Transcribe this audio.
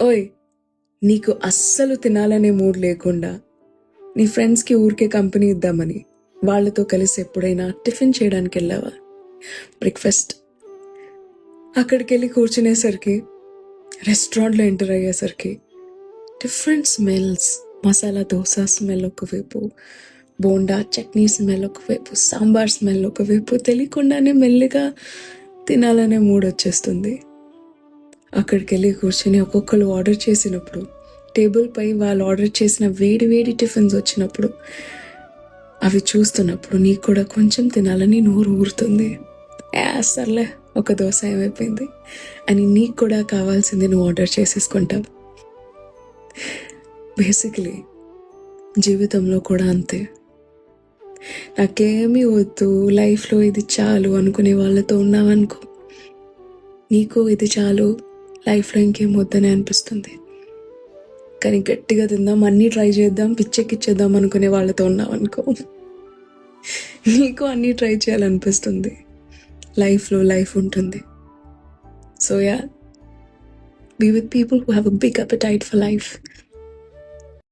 ఓయ్, నీకు అస్సలు తినాలనే మూడ్ లేకుండా నీ ఫ్రెండ్స్కి ఊరికే కంపెనీ ఇద్దామని వాళ్ళతో కలిసి ఎప్పుడైనా టిఫిన్ చేయడానికి వెళ్ళావా? బ్రేక్ఫాస్ట్. అక్కడికి వెళ్ళి కూర్చునేసరికి, రెస్టారెంట్లో ఎంటర్ అయ్యేసరికి different smells. Masala dosa smell ఒకవైపు, బోండా చట్నీ స్మెల్ ఒకవైపు, సాంబార్ స్మెల్ ఒకవైపు, తెలియకుండానే మెల్లిగా తినాలనే మూడ్ వచ్చేస్తుంది. అక్కడికి వెళ్ళి కూర్చొని ఒక్కొక్కరు ఆర్డర్ చేసినప్పుడు, టేబుల్పై వాళ్ళు ఆర్డర్ చేసిన వేడి వేడి టిఫిన్స్ వచ్చినప్పుడు, అవి చూస్తున్నప్పుడు నీకు కూడా కొంచెం తినాలని నోరు ఊరుతుంది. సర్లే, ఒక దోశ ఏమైపోయింది అని నీకు కూడా కావాల్సింది నువ్వు ఆర్డర్ చేసేసుకుంటావు. బేసికలీ జీవితంలో కూడా అంతే. నాకేమీ వద్దు, లైఫ్లో ఇది చాలు అనుకునే వాళ్ళతో ఉన్నావనుకో, నీకు ఇది చాలు, లైఫ్లో ఇంకేం వద్దని అనిపిస్తుంది. కానీ గట్టిగా తిందాం, అన్నీ ట్రై చేద్దాం, పిచ్చెక్కిచ్చేద్దాం అనుకునే వాళ్ళతో ఉన్నావనుకో, నీకు అన్నీ ట్రై చేయాలనిపిస్తుంది. లైఫ్లో లైఫ్ ఉంటుంది. So yeah, be with people who have a big appetite for life.